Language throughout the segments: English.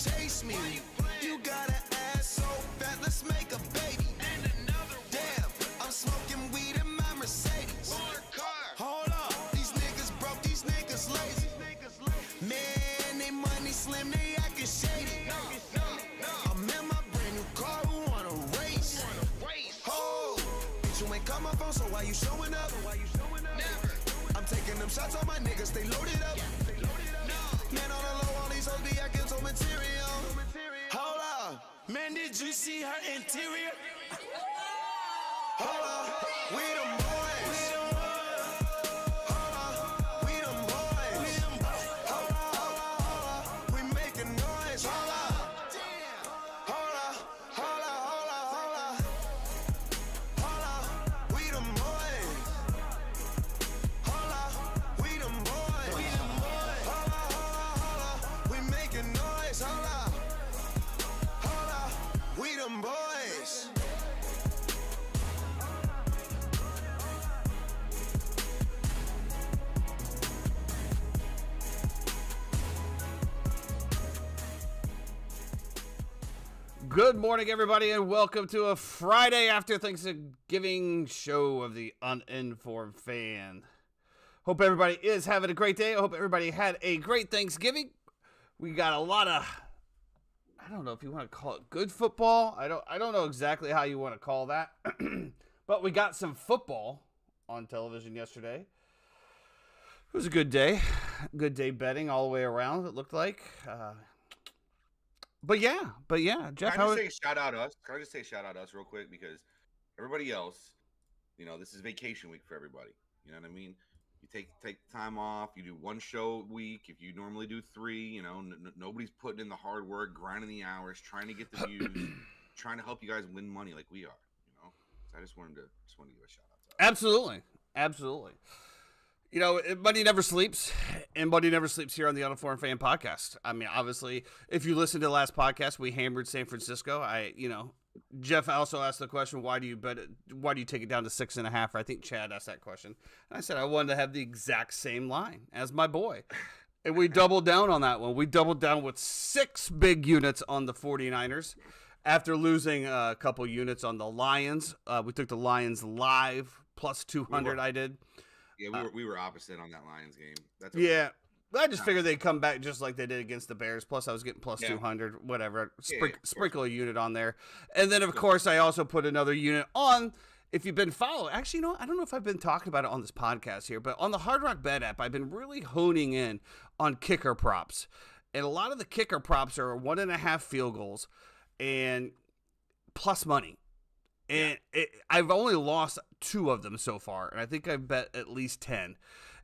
chase me. You got an ass so fat, let's make a baby. Damn, I'm smoking weed in my Mercedes. Hold up, these niggas broke, these niggas lazy. Man, they money slim, they acting shady. I'm in my brand new car, who wanna race? Oh, bitch, you ain't call my phone, so why you showing up? I'm taking them shots on my niggas, they loaded up. Man, on the low, all these hoes be acting so material. Hold up, man, did you see her interior? Hold up, we them boys. Hold up, we them boys. Hold up, we making noise. Hold up, hold up, hold up, hold up, hold up, we them boys. Hold up, we them boys. Hold up, we making noise. Hold up, we them boys. Good morning, everybody, and welcome to a Friday after Thanksgiving show of the Uninformed Fan. Hope everybody is having a great day. I hope everybody had a great Thanksgiving. We got a lot of, I don't know if you want to call it good football. I don't know exactly how you want to call that. But we got some football on television yesterday. It was a good day. Good day betting all the way around, it looked like. But yeah, Jeff. Can I just say shout out us real quick, because everybody else, this is vacation week for everybody. You know what I mean? You take time off. You do one show a week. If you normally do three, nobody's putting in the hard work, grinding the hours, trying to get the views, trying to help you guys win money like we are. So I just wanted to give a shout out to us. Absolutely. Money never sleeps, and Money never sleeps here on the Uninformed Fan podcast. I mean, obviously, if you listen to the last podcast, we hammered San Francisco. Jeff also asked the question, why do you take it down to 6.5? I think Chad asked that question. And I said I wanted to have the exact same line as my boy. And we doubled down on that one. We doubled down with 6 big units on the 49ers. After losing a couple units on the Lions, we took the Lions live, plus 200 I did. Yeah, we were opposite on that Lions game. That's okay. Yeah. I just figured they'd come back just like they did against the Bears. Plus, I was getting plus 200, whatever. Sprinkle a unit on there. And then, of course, I also put another unit on. If you've been following, actually, I don't know if I've been talking about it on this podcast here, but on the Hard Rock Bet app, I've been really honing in on kicker props. And a lot of the kicker props are 1.5 field goals and plus money. And I've only lost 2 of them so far, and I think I've bet at least 10.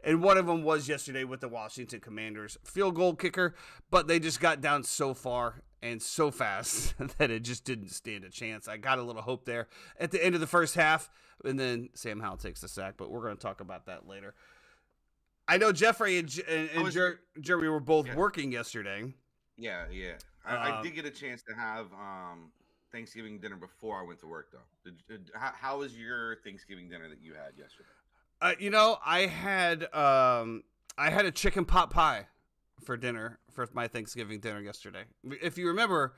And one of them was yesterday with the Washington Commanders field goal kicker, but they just got down so far and so fast that it just didn't stand a chance. I got a little hope there at the end of the first half, and then Sam Howell takes the sack, but we're going to talk about that later. I know Jeffrey and Jeremy were both working yesterday. Yeah. I did get a chance to have Thanksgiving dinner before I went to work, though. How was your Thanksgiving dinner that you had yesterday? I had a chicken pot pie for dinner for my Thanksgiving dinner yesterday. If you remember,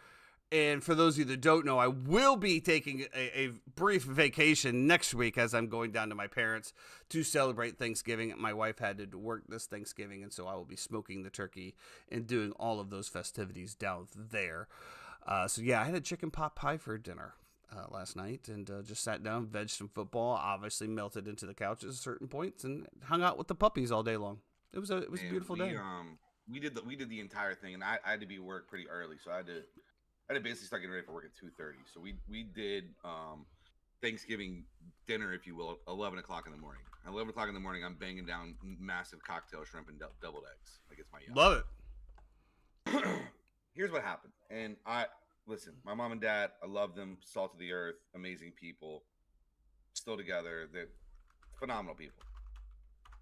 and for those of you that don't know, I will be taking a brief vacation next week as I'm going down to my parents to celebrate Thanksgiving. My wife had to work this Thanksgiving, and so I will be smoking the turkey and doing all of those festivities down there. I had a chicken pot pie for dinner last night, and just sat down, vegged some football, obviously melted into the couch at certain points, and hung out with the puppies all day long. It was a beautiful day. We did the entire thing, and I had to be at work pretty early, so I had to basically start getting ready for work at 2:30. So we did Thanksgiving dinner, if you will, 11 o'clock in the morning. At 11 o'clock in the morning, I'm banging down massive cocktail shrimp and deviled eggs. Like, it's my yum. Love it. Here's what happened. And listen, my mom and dad, I love them. Salt of the earth, amazing people. Still together. They're phenomenal people.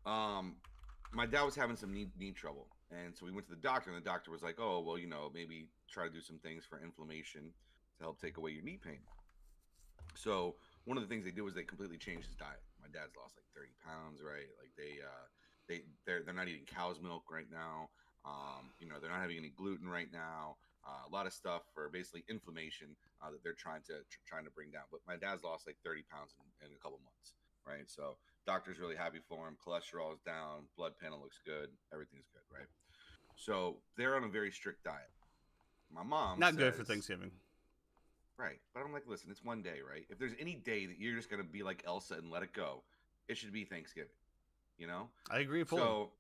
My dad was having some knee trouble. And so we went to the doctor, and the doctor was like, oh, well, maybe try to do some things for inflammation to help take away your knee pain. So one of the things they did was they completely changed his diet. My dad's lost like 30 pounds, right? Like they're not eating cow's milk right now. They're not having any gluten right now. A lot of stuff for basically inflammation that they're trying to bring down. But my dad's lost like 30 pounds in a couple months, right? So doctor's really happy for him. Cholesterol is down, blood panel looks good, everything's good, right? So they're on a very strict diet. My mom Not says, good for Thanksgiving. right? But I'm like, listen, it's one day, right? If there's any day that you're just gonna be like Elsa and let it go, it should be Thanksgiving. You know? I agree fully. So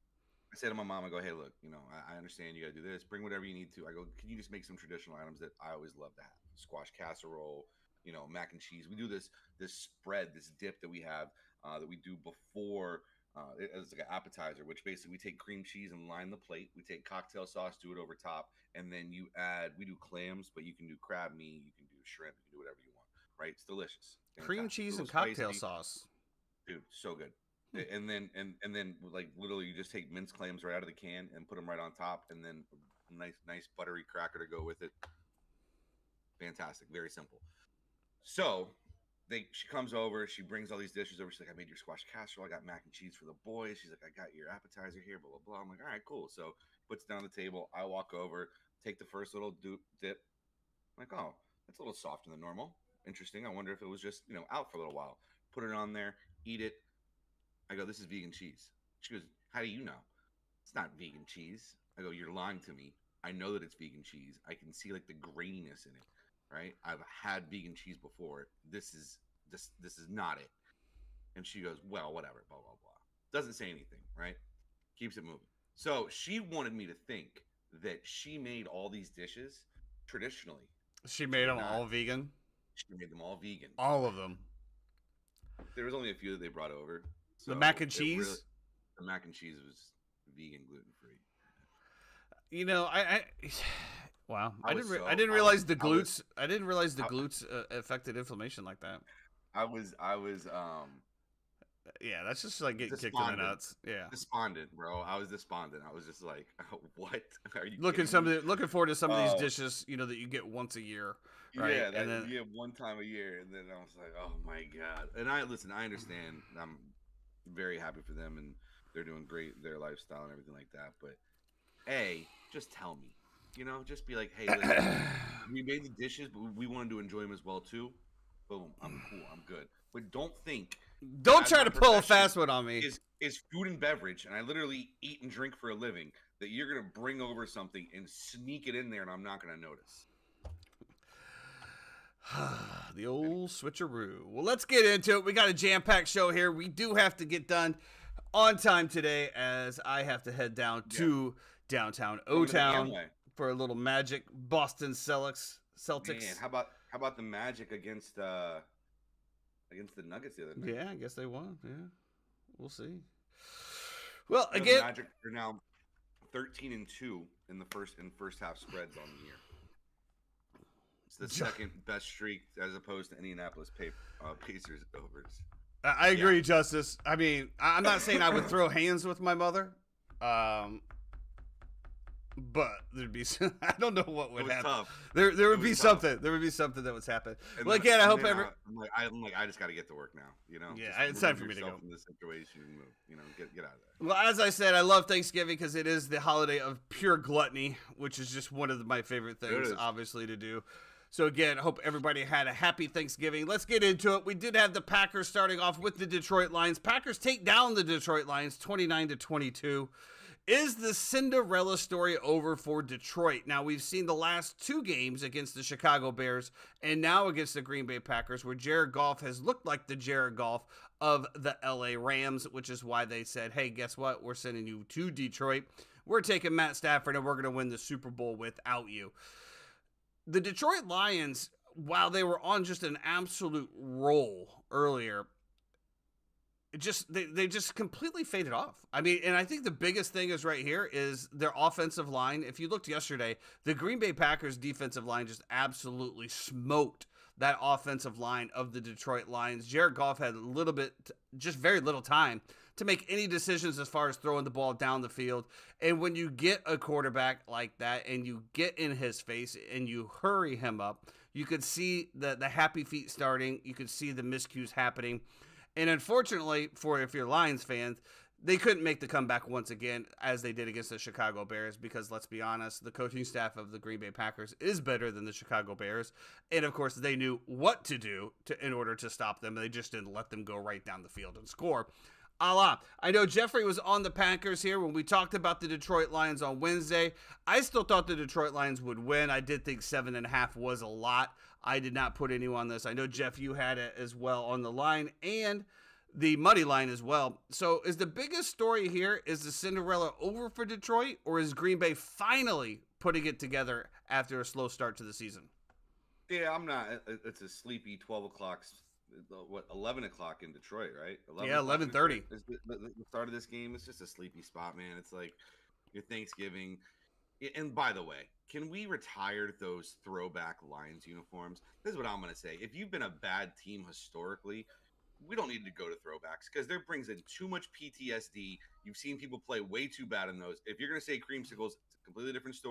I say to my mom, I go, hey, look, I understand you got to do this. Bring whatever you need to. I go, can you just make some traditional items that I always love to have? Squash casserole, mac and cheese. We do this spread, this dip that we have that we do before. It's like an appetizer, which basically we take cream cheese and line the plate. We take cocktail sauce, do it over top, and then we do clams, but you can do crab meat, you can do shrimp, you can do whatever you want, right? It's delicious. Cream cheese and spicy. cocktail sauce. Dude, so good. And then like literally you just take minced clams right out of the can and put them right on top, and then a nice buttery cracker to go with it. Fantastic, very simple. So she comes over, she brings all these dishes over. She's like, I made your squash casserole, I got mac and cheese for the boys. She's like, I got your appetizer here, blah blah blah. I'm like, all right, cool. So puts it down on the table. I walk over, take the first little dip. I'm like, oh, that's a little softer than normal. Interesting. I wonder if it was just out for a little while. Put it on there, eat it. I go, this is vegan cheese. She goes, how do you know? It's not vegan cheese. I go, you're lying to me. I know that it's vegan cheese. I can see like the graininess in it, right? I've had vegan cheese before. This is not it. And she goes, well, whatever, blah, blah, blah. Doesn't say anything, right? Keeps it moving. So she wanted me to think that she made all these dishes traditionally. She made them all vegan? She made them all vegan. All of them. There was only a few that they brought over. So the mac and cheese? The mac and cheese was vegan, gluten-free. Wow. I didn't realize the glutes. I didn't realize the glutes affected inflammation like that. I was yeah, that's just like getting kicked in the nuts. Yeah. Despondent, bro. I was despondent. I was just like, what? Are you looking forward to some of these dishes, that you get once a year, right? Yeah, and then you get one time a year, and then I was like, oh my god. And I understand. I'm very happy for them, and they're doing great, their lifestyle and everything like that. But just tell me, just be like, hey, listen, we made the dishes, but we wanted to enjoy them as well too. Boom, I'm cool, I'm good. But don't try to pull a fast one on me. Is food and beverage, and I literally eat and drink for a living, that you're gonna bring over something and sneak it in there, and I'm not gonna notice. The old switcheroo. Well, let's get into it. We got a jam-packed show here. We do have to get done on time today, as I have to head down to downtown O-Town for a little Magic Boston Celtics. Man, how about the Magic against the Nuggets the other night? Yeah, I guess they won. Yeah, we'll see. Well, the again, Magic are now 13-2 in the first half spreads on the year. It's the second best streak as opposed to Indianapolis Pacers overs. I agree, Justice. I mean, I'm not saying I would throw hands with my mother, but there'd be I don't know what would happen. Tough. There would be something. There would be something that would happen. Well, again, I hope I just got to get to work now. Yeah, it's time for me to go. From this situation and move. Get out of there. Well, as I said, I love Thanksgiving because it is the holiday of pure gluttony, which is just one of my favorite things, obviously, to do. So again, hope everybody had a happy Thanksgiving. Let's get into it. We did have the Packers starting off with the Detroit Lions. Packers take down the Detroit Lions 29-22. Is the Cinderella story over for Detroit? Now, we've seen the last two games against the Chicago Bears and now against the Green Bay Packers, where Jared Goff has looked like the Jared Goff of the LA Rams, which is why they said, hey, guess what? We're sending you to Detroit. We're taking Matt Stafford and we're going to win the Super Bowl without you. The Detroit Lions, while they were on just an absolute roll earlier, they just completely faded off. I mean, and I think the biggest thing is right here is their offensive line. If you looked yesterday, the Green Bay Packers defensive line just absolutely smoked that offensive line of the Detroit Lions. Jared Goff had just very little time to make any decisions as far as throwing the ball down the field. And when you get a quarterback like that and you get in his face and you hurry him up, you could see the happy feet starting. You could see the miscues happening. And unfortunately, if you're Lions fans, they couldn't make the comeback once again as they did against the Chicago Bears because, let's be honest, the coaching staff of the Green Bay Packers is better than the Chicago Bears. And, of course, they knew what to do in order to stop them. They just didn't let them go right down the field and score. I know Jeffrey was on the Packers here when we talked about the Detroit Lions on Wednesday. I still thought the Detroit Lions would win. I did think 7.5 was a lot. I did not put anyone on this. I know, Jeff, you had it as well on the line and the money line as well. So is the biggest story here, is the Cinderella over for Detroit, or is Green Bay finally putting it together after a slow start to the season? Yeah, I'm not. It's a sleepy 12 o'clock. 11 o'clock in Detroit, right? 11:30. The start of this game. It's just a sleepy spot, man. It's like your Thanksgiving. And by the way, can we retire those throwback Lions uniforms? This is what I'm going to say. If you've been a bad team historically, we don't need to go to throwbacks because there brings in too much PTSD. You've seen people play way too bad in those. If you're going to say creamsicles, it's a completely different story.